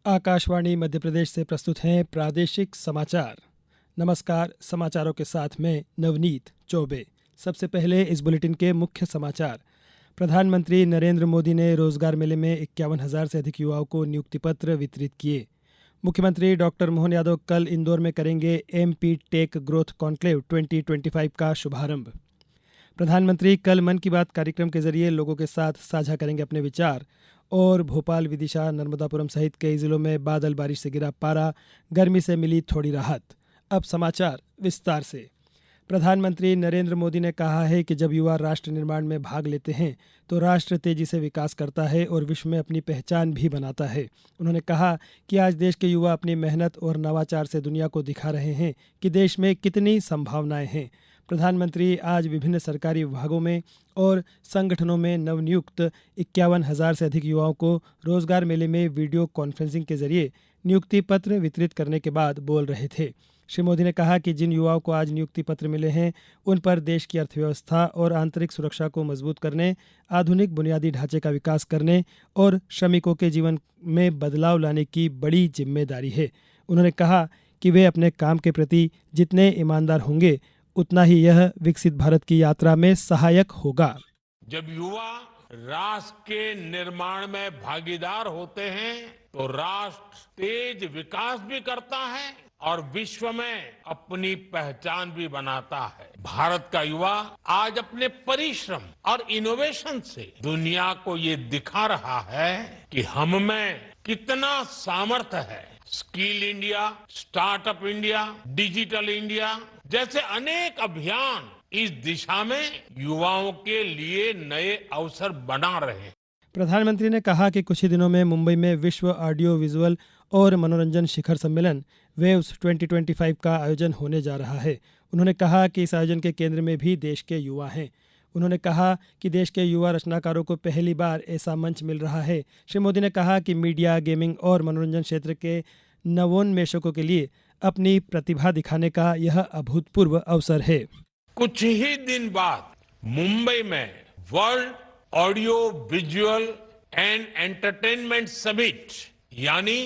आकाशवाणी मध्य प्रदेश से प्रस्तुत हैं प्रादेशिक समाचार। नमस्कार, समाचारों के साथ मैं नवनीत चौबे। सबसे पहले इस बुलेटिन के मुख्य समाचार। प्रधानमंत्री नरेंद्र मोदी ने रोजगार मेले में 51,000 से अधिक युवाओं को नियुक्ति पत्र वितरित किए। मुख्यमंत्री डॉक्टर मोहन यादव कल इंदौर में करेंगे एमपी टेक ग्रोथ कॉन्क्लेव 2025 का शुभारंभ। प्रधानमंत्री कल मन की बात कार्यक्रम के जरिए लोगों के साथ साझा करेंगे अपने विचार। और भोपाल, विदिशा, नर्मदापुरम सहित कई जिलों में बादल बारिश से गिरा पारा, गर्मी से मिली थोड़ी राहत। अब समाचार विस्तार से। प्रधानमंत्री नरेंद्र मोदी ने कहा है कि जब युवा राष्ट्र निर्माण में भाग लेते हैं तो राष्ट्र तेजी से विकास करता है और विश्व में अपनी पहचान भी बनाता है। उन्होंने कहा कि आज देश के युवा अपनी मेहनत और नवाचार से दुनिया को दिखा रहे हैं कि देश में कितनी संभावनाएं हैं। प्रधानमंत्री आज विभिन्न सरकारी विभागों में और संगठनों में नवनियुक्त 51,000 से अधिक युवाओं को रोजगार मेले में वीडियो कॉन्फ्रेंसिंग के जरिए नियुक्ति पत्र वितरित करने के बाद बोल रहे थे। श्री मोदी ने कहा कि जिन युवाओं को आज नियुक्ति पत्र मिले हैं उन पर देश की अर्थव्यवस्था और आंतरिक सुरक्षा को मजबूत करने, आधुनिक बुनियादी ढांचे का विकास करने और श्रमिकों के जीवन में बदलाव लाने की बड़ी जिम्मेदारी है। उन्होंने कहा कि वे अपने काम के प्रति जितने ईमानदार होंगे उतना ही यह विकसित भारत की यात्रा में सहायक होगा। जब युवा राष्ट्र के निर्माण में भागीदार होते हैं तो राष्ट्र तेज विकास भी करता है और विश्व में अपनी पहचान भी बनाता है। भारत का युवा आज अपने परिश्रम और इनोवेशन से दुनिया को ये दिखा रहा है कि हम में कितना सामर्थ्य है। Skill India, startup India, digital India जैसे अनेक अभियान इस दिशा में युवाओं के लिए नए अवसर बना रहे हैं। प्रधानमंत्री ने कहा कि कुछ ही दिनों में मुंबई में विश्व ऑडियो विजुअल और मनोरंजन शिखर सम्मेलन वेव्स 2025 का आयोजन होने जा रहा है। उन्होंने कहा कि इस आयोजन के केंद्र में भी देश के युवा हैं। उन्होंने कहा कि देश के युवा रचनाकारों को पहली बार ऐसा मंच मिल रहा है। श्री मोदी ने कहा कि मीडिया, गेमिंग और मनोरंजन क्षेत्र के नवोन्मेषकों के लिए अपनी प्रतिभा दिखाने का यह अभूतपूर्व अवसर है। कुछ ही दिन बाद मुंबई में world audio visual and entertainment summit यानी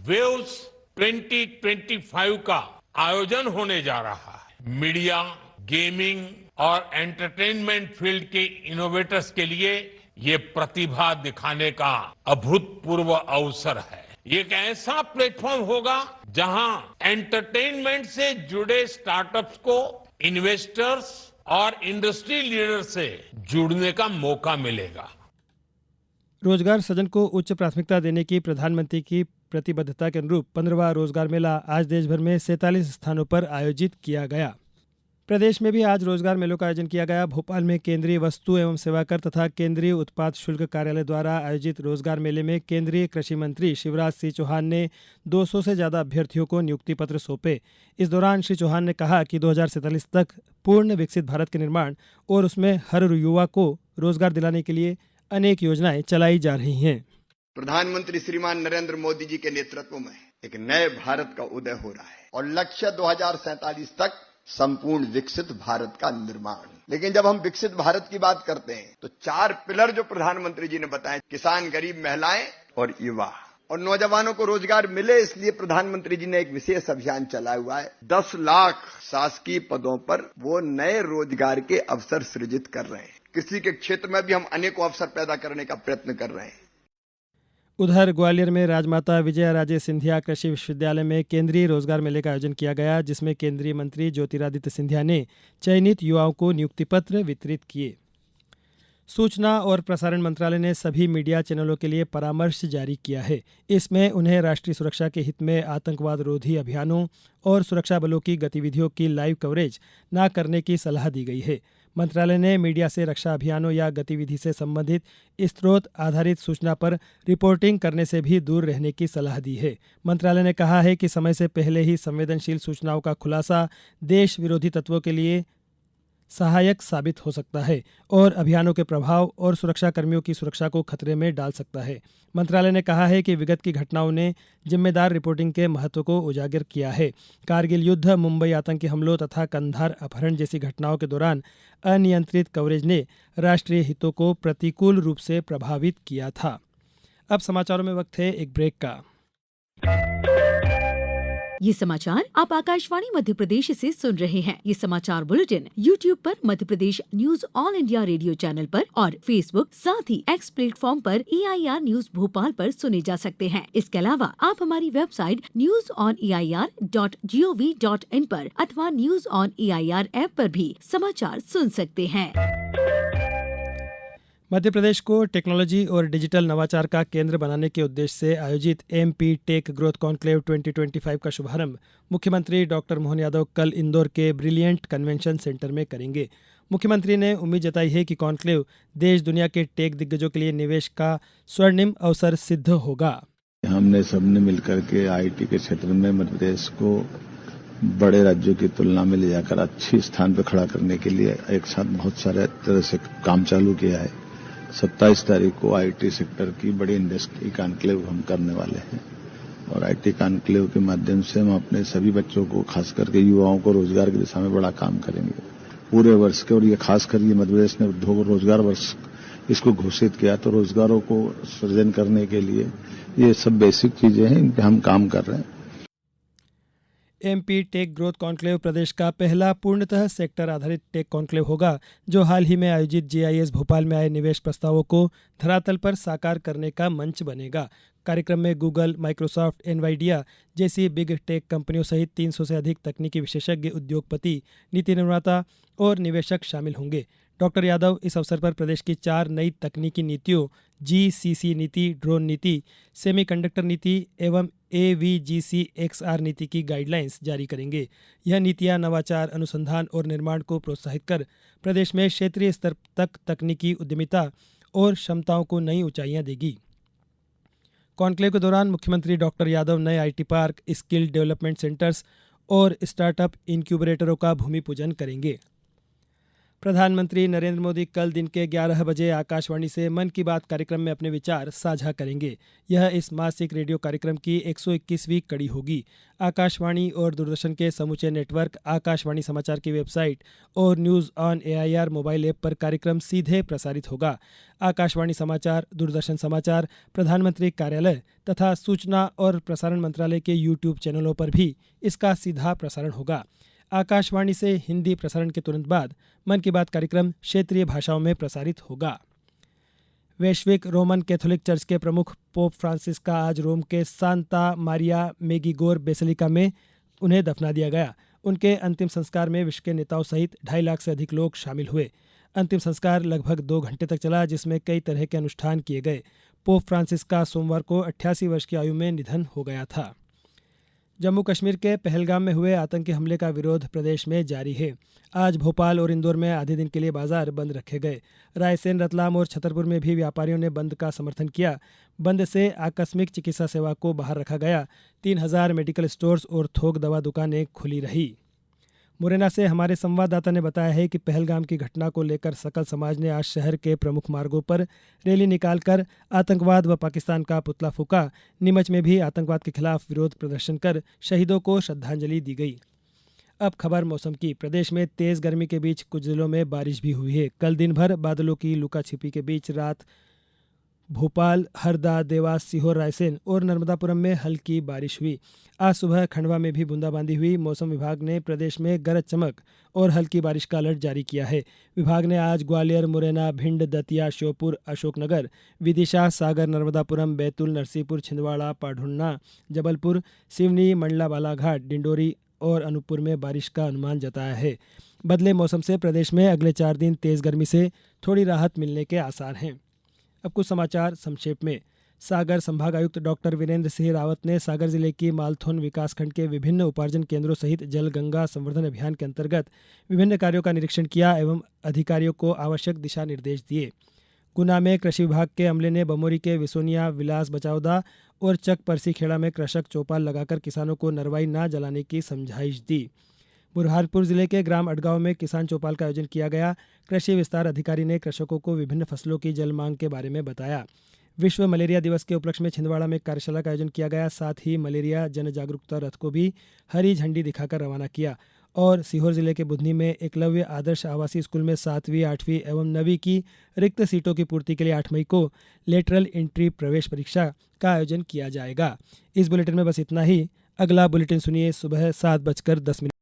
वेव्स 2025 का आयोजन होने जा रहा है। मीडिया, गेमिंग और एंटरटेनमेंट फील्ड के इनोवेटर्स के लिए ये प्रतिभा दिखाने का अभूतपूर्व अवसर है। ये एक ऐसा प्लेटफॉर्म होगा जहां एंटरटेनमेंट से जुड़े स्टार्टअप्स को इन्वेस्टर्स और इंडस्ट्री लीडर से जुड़ने का मौका मिलेगा। रोजगार सृजन को उच्च प्राथमिकता देने की प्रधानमंत्री की प्रतिबद्धता के अनुरूप 15वां रोजगार मेला आज देश भर में 47 स्थानों पर आयोजित किया गया। प्रदेश में भी आज रोजगार मेलों का आयोजन किया गया। भोपाल में केंद्रीय वस्तु एवं सेवा कर तथा केंद्रीय उत्पाद शुल्क कार्यालय द्वारा आयोजित रोजगार मेले में केंद्रीय कृषि मंत्री शिवराज सिंह चौहान ने 200 से ज्यादा अभ्यर्थियों को नियुक्ति पत्र सौंपे। इस दौरान श्री चौहान ने कहा कि 2047 तक पूर्ण विकसित भारत के निर्माण और उसमें हर युवा को रोजगार दिलाने के लिए अनेक योजनाएं चलाई जा रही हैं। प्रधानमंत्री श्रीमान नरेंद्र मोदी जी के नेतृत्व में एक नए भारत का उदय हो रहा है और लक्ष्य 2047 तक संपूर्ण विकसित भारत का निर्माण। लेकिन जब हम विकसित भारत की बात करते हैं तो 4 पिलर जो प्रधानमंत्री जी ने बताए, किसान, गरीब, महिलाएं और युवा और नौजवानों को रोजगार मिले, इसलिए प्रधानमंत्री जी ने एक विशेष अभियान चलाया हुआ है। 10 लाख शासकीय पदों पर वो नए रोजगार के अवसर सृजित कर रहे हैं। कृषि के क्षेत्र में भी हम अनेकों अवसर पैदा करने का प्रयत्न कर रहे हैं। उधर ग्वालियर में राजमाता विजया राजे सिंधिया कृषि विश्वविद्यालय में केंद्रीय रोजगार मेले का आयोजन किया गया, जिसमें केंद्रीय मंत्री ज्योतिरादित्य सिंधिया ने चयनित युवाओं को नियुक्ति पत्र वितरित किए। सूचना और प्रसारण मंत्रालय ने सभी मीडिया चैनलों के लिए परामर्श जारी किया है। इसमें उन्हें राष्ट्रीय सुरक्षा के हित में आतंकवाद रोधी अभियानों और सुरक्षा बलों की गतिविधियों की लाइव कवरेज न करने की सलाह दी गई है। मंत्रालय ने मीडिया से रक्षा अभियानों या गतिविधि से संबंधित स्रोत आधारित सूचना पर रिपोर्टिंग करने से भी दूर रहने की सलाह दी है। मंत्रालय ने कहा है कि समय से पहले ही संवेदनशील सूचनाओं का खुलासा देश विरोधी तत्वों के लिए सहायक साबित हो सकता है और अभियानों के प्रभाव और सुरक्षा कर्मियों की सुरक्षा को खतरे में डाल सकता है। मंत्रालय ने कहा है कि विगत की घटनाओं ने जिम्मेदार रिपोर्टिंग के महत्व को उजागर किया है। कारगिल युद्ध, मुंबई आतंकी हमलों तथा कंधार अपहरण जैसी घटनाओं के दौरान अनियंत्रित कवरेज ने राष्ट्रीय हितों को प्रतिकूल रूप से प्रभावित किया था। अब समाचारों में वक्त है एक ब्रेक का। ये समाचार आप आकाशवाणी मध्य प्रदेश से सुन रहे हैं। ये समाचार बुलेटिन YouTube पर Madhya Pradesh news all India radio channel पर और Facebook साथ ही X प्लेटफॉर्म पर AIR न्यूज भोपाल पर सुने जा सकते हैं। इसके अलावा आप हमारी वेबसाइट news.air.gov.in पर अथवा न्यूज ऑन AIR ऐप पर भी समाचार सुन सकते हैं। मध्य प्रदेश को टेक्नोलॉजी और डिजिटल नवाचार का केंद्र बनाने के उद्देश्य से आयोजित MP टेक ग्रोथ कॉन्क्लेव 2025 का शुभारंभ मुख्यमंत्री डॉक्टर मोहन यादव कल इंदौर के ब्रिलियंट कन्वेंशन सेंटर में करेंगे। मुख्यमंत्री ने उम्मीद जताई है कि कॉन्क्लेव देश दुनिया के टेक दिग्गजों के लिए निवेश का स्वर्णिम अवसर सिद्ध होगा। हमने सबने मिलकर के IT के क्षेत्र में मध्य प्रदेश को बड़े राज्यों की तुलना में ले जाकर अच्छी स्थान पर खड़ा करने के लिए एक साथ बहुत सारे तरह से काम चालू किया है। 27 तारीख को IT सेक्टर की बड़ी इंडस्ट्री कॉन्क्लेव हम करने वाले हैं और IT कॉन्क्लेव के माध्यम से हम अपने सभी बच्चों को खास करके युवाओं को रोजगार की दिशा में बड़ा काम करेंगे पूरे वर्ष के। और ये खासकर ये मध्य प्रदेश ने उद्योग रोजगार वर्ष इसको घोषित किया, तो रोजगारों को सृजन करने के लिए ये सब बेसिक चीजें हैं, इन पे हम काम कर रहे हैं। MP टेक ग्रोथ कॉन्क्लेव प्रदेश का पहला पूर्णतः सेक्टर आधारित टेक कॉन्क्लेव होगा, जो हाल ही में आयोजित GIS भोपाल में आए निवेश प्रस्तावों को धरातल पर साकार करने का मंच बनेगा। कार्यक्रम में गूगल, माइक्रोसॉफ्ट, NVIDIA जैसी बिग टेक कंपनियों सहित 300 से अधिक तकनीकी विशेषज्ञ, उद्योगपति, नीति निर्माता और निवेशक शामिल होंगे। डॉक्टर यादव इस अवसर पर प्रदेश की 4 नई तकनीकी नीतियों GCC नीति, ड्रोन नीति, सेमीकंडक्टर नीति एवं AVGC-XR नीति की गाइडलाइंस जारी करेंगे। यह नीतियां नवाचार, अनुसंधान और निर्माण को प्रोत्साहित कर प्रदेश में क्षेत्रीय स्तर तक तकनीकी उद्यमिता और क्षमताओं को नई ऊंचाइयां देगी। कॉन्क्लेव के दौरान मुख्यमंत्री डॉक्टर यादव नए IT park, skill development centres और स्टार्टअप इनक्यूबरेटरों का भूमि पूजन करेंगे। प्रधानमंत्री नरेंद्र मोदी कल दिन के 11 बजे आकाशवाणी से मन की बात कार्यक्रम में अपने विचार साझा करेंगे। यह इस मासिक रेडियो कार्यक्रम की 121वीं कड़ी होगी। आकाशवाणी और दूरदर्शन के समूचे नेटवर्क, आकाशवाणी समाचार की वेबसाइट और news on AIR mobile app पर कार्यक्रम सीधे प्रसारित होगा। आकाशवाणी समाचार, दूरदर्शन समाचार, प्रधानमंत्री कार्यालय तथा सूचना और प्रसारण मंत्रालय के YouTube चैनलों पर भी इसका सीधा प्रसारण होगा। आकाशवाणी से हिंदी प्रसारण के तुरंत बाद मन की बात कार्यक्रम क्षेत्रीय भाषाओं में प्रसारित होगा। वैश्विक रोमन कैथोलिक चर्च के प्रमुख पोप फ्रांसिस का आज रोम के सांता मारिया मेगिगोर बेसिलिका में उन्हें दफना दिया गया। उनके अंतिम संस्कार में विश्व के नेताओं सहित 2.5 लाख से अधिक लोग शामिल हुए। अंतिम संस्कार लगभग 2 घंटे तक चला, जिसमें कई तरह के अनुष्ठान किए गए। पोप फ्रांसिस का सोमवार को 88 वर्ष की आयु में निधन हो गया था। जम्मू कश्मीर के पहलगाम में हुए आतंकी हमले का विरोध प्रदेश में जारी है। आज भोपाल और इंदौर में आधे दिन के लिए बाजार बंद रखे गए। रायसेन, रतलाम और छतरपुर में भी व्यापारियों ने बंद का समर्थन किया। बंद से आकस्मिक चिकित्सा सेवा को बाहर रखा गया। 3000 मेडिकल स्टोर्स और थोक दवा दुकानें खुली रही। मुरैना से हमारे संवाददाता ने बताया है कि पहलगाम की घटना को लेकर सकल समाज ने आज शहर के प्रमुख मार्गों पर रैली निकालकर आतंकवाद व पाकिस्तान का पुतला फूंका। नीमच में भी आतंकवाद के खिलाफ विरोध प्रदर्शन कर शहीदों को श्रद्धांजलि दी गई। अब खबर मौसम की। प्रदेश में तेज गर्मी के बीच कुछ जिलों में बारिश भी हुई है। कल दिन भर बादलों की लुका छिपी के बीच रात भोपाल, हरदा, देवास, सीहोर, रायसेन और नर्मदापुरम में हल्की बारिश हुई। आज सुबह खंडवा में भी बूंदाबांदी हुई। मौसम विभाग ने प्रदेश में गरज चमक और हल्की बारिश का अलर्ट जारी किया है। विभाग ने आज ग्वालियर, मुरैना, भिंड, दतिया, श्योपुर, अशोकनगर, विदिशा, सागर, नर्मदापुरम, बैतूल, नरसिंहपुर, छिंदवाड़ा, पाढुन्ना, जबलपुर, सिवनी, मंडला, बालाघाट, डिंडोरी और अनूपपुर में बारिश का अनुमान जताया है। बदले मौसम से प्रदेश में अगले 4 दिन तेज गर्मी से थोड़ी राहत मिलने के आसार हैं। अब कुछ समाचार संक्षेप में। सागर संभागायुक्त डॉक्टर वीरेंद्र सिंह रावत ने सागर जिले की मालथौन विकासखंड के विभिन्न उपार्जन केंद्रों सहित जल गंगा संवर्धन अभियान के अंतर्गत विभिन्न कार्यों का निरीक्षण किया एवं अधिकारियों को आवश्यक दिशा निर्देश दिए। गुना में कृषि विभाग के अमले ने बमोरी के विसोनिया, विलास बचावदा और चक परसी खेड़ा में कृषक चौपाल लगाकर किसानों को नरवाई न जलाने की समझाइश दी। बुरहानपुर जिले के ग्राम अडगांव में किसान चौपाल का आयोजन किया गया। कृषि विस्तार अधिकारी ने कृषकों को विभिन्न फसलों की जल मांग के बारे में बताया। विश्व मलेरिया दिवस के उपलक्ष्य में छिंदवाड़ा में कार्यशाला का आयोजन किया गया। साथ ही मलेरिया जन जागरूकता रथ को भी हरी झंडी दिखाकर रवाना किया और सीहोर जिले के बुधनी में एकलव्य आदर्श आवासीय स्कूल में 7वीं, 8वीं एवं 9वीं की रिक्त सीटों की पूर्ति के लिए 8 मई को लेटरल एंट्री प्रवेश परीक्षा का आयोजन किया जाएगा। इस बुलेटिन में बस इतना ही। अगला बुलेटिन सुनिए सुबह 7:10